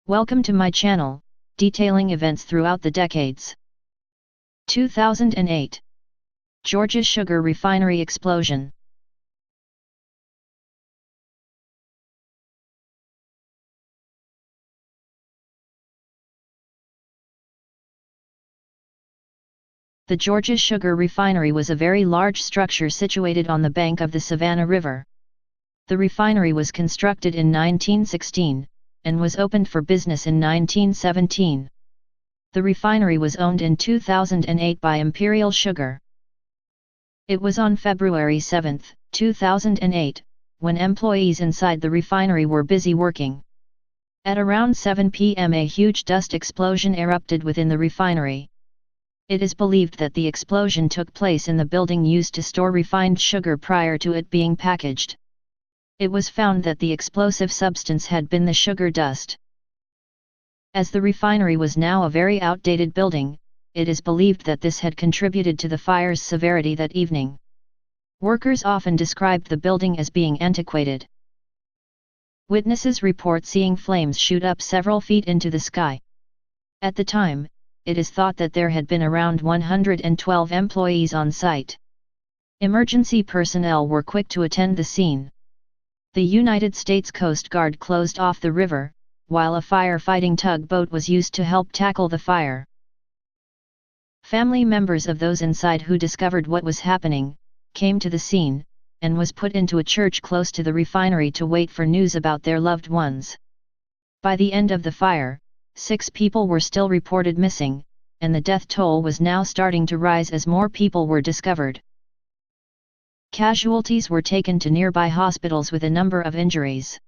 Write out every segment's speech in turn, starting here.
Welcome to my channel, detailing events throughout the decades. 2008. Georgia Sugar Refinery explosion. The Georgia Sugar Refinery was a very large structure situated on the bank of the Savannah River. The refinery was constructed in 1916, and was opened for business in 1917. The refinery was owned in 2008 by Imperial Sugar. It was on February 7, 2008, when employees inside the refinery were busy working. At around 7 p.m. a huge dust explosion erupted within the refinery. It is believed that the explosion took place in the building used to store refined sugar prior to it being packaged. It was found that the explosive substance had been the sugar dust. As the refinery was now a very outdated building, it is believed that this had contributed to the fire's severity that evening. Workers often described the building as being antiquated. Witnesses report seeing flames shoot up several feet into the sky. At the time, it is thought that there had been around 112 employees on site. Emergency personnel were quick to attend the scene. The United States Coast Guard closed off the river, while a firefighting tugboat was used to help tackle the fire. Family members of those inside who discovered what was happening, came to the scene, and was put into a church close to the refinery to wait for news about their loved ones. By the end of the fire, 6 people were still reported missing, and the death toll was now starting to rise as more people were discovered. Casualties were taken to nearby hospitals with a number of injuries.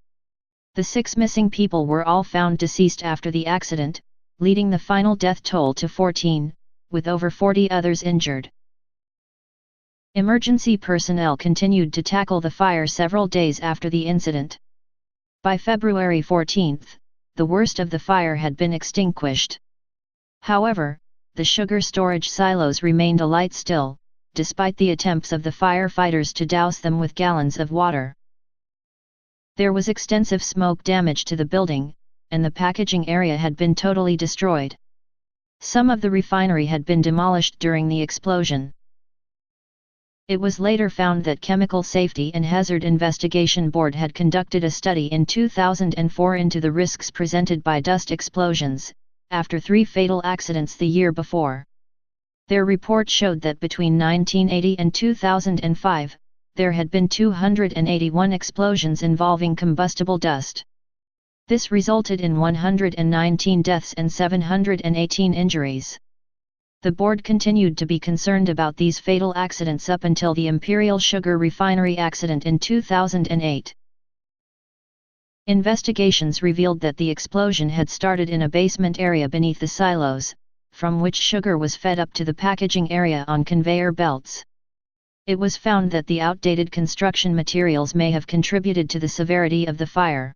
The 6 missing people were all found deceased after the accident, leading the final death toll to 14, with over 40 others injured. Emergency personnel continued to tackle the fire several days after the incident. By February 14, the worst of the fire had been extinguished. However, the sugar storage silos remained alight still, despite the attempts of the firefighters to douse them with gallons of water. There was extensive smoke damage to the building, and the packaging area had been totally destroyed. Some of the refinery had been demolished during the explosion. It was later found that Chemical Safety and Hazard Investigation Board had conducted a study in 2004 into the risks presented by dust explosions, after 3 fatal accidents the year before. Their report showed that between 1980 and 2005, there had been 281 explosions involving combustible dust. This resulted in 119 deaths and 718 injuries. The board continued to be concerned about these fatal accidents up until the Imperial Sugar Refinery accident in 2008. Investigations revealed that the explosion had started in a basement area beneath the silos, from which sugar was fed up to the packaging area on conveyor belts. It was found that the outdated construction materials may have contributed to the severity of the fire.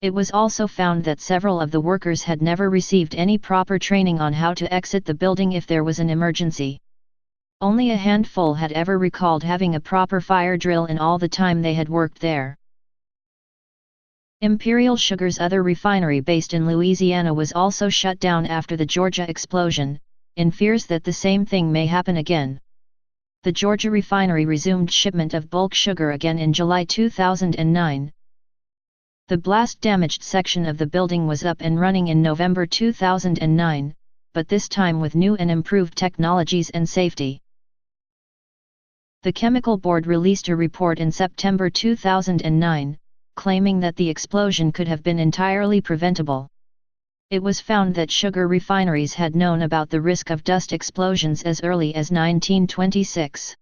It was also found that several of the workers had never received any proper training on how to exit the building if there was an emergency. Only a handful had ever recalled having a proper fire drill in all the time they had worked there. Imperial Sugar's other refinery based in Louisiana was also shut down after the Georgia explosion, in fears that the same thing may happen again. The Georgia refinery resumed shipment of bulk sugar again in July 2009. The blast-damaged section of the building was up and running in November 2009, but this time with new and improved technologies and safety. The Chemical Board released a report in September 2009, claiming that the explosion could have been entirely preventable. It was found that sugar refineries had known about the risk of dust explosions as early as 1926.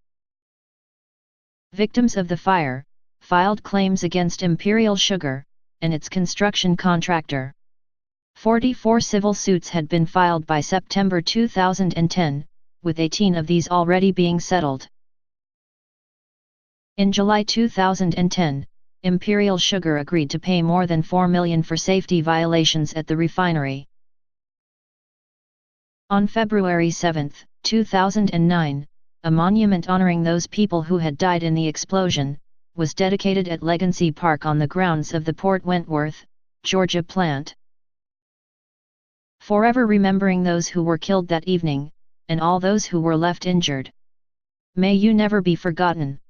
Victims of the fire filed claims against Imperial Sugar and its construction contractor. 44 civil suits had been filed by September 2010, with 18 of these already being settled. In July 2010, Imperial Sugar agreed to pay more than $4 million for safety violations at the refinery. On February 7, 2009, a monument honoring those people who had died in the explosion was dedicated at Legacy Park on the grounds of the Port Wentworth, Georgia plant. forever remembering those who were killed that evening, and all those who were left injured. May you never be forgotten.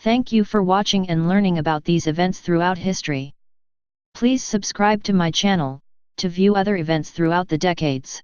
Thank you for watching and learning about these events throughout history. Please subscribe to my channel, to view other events throughout the decades.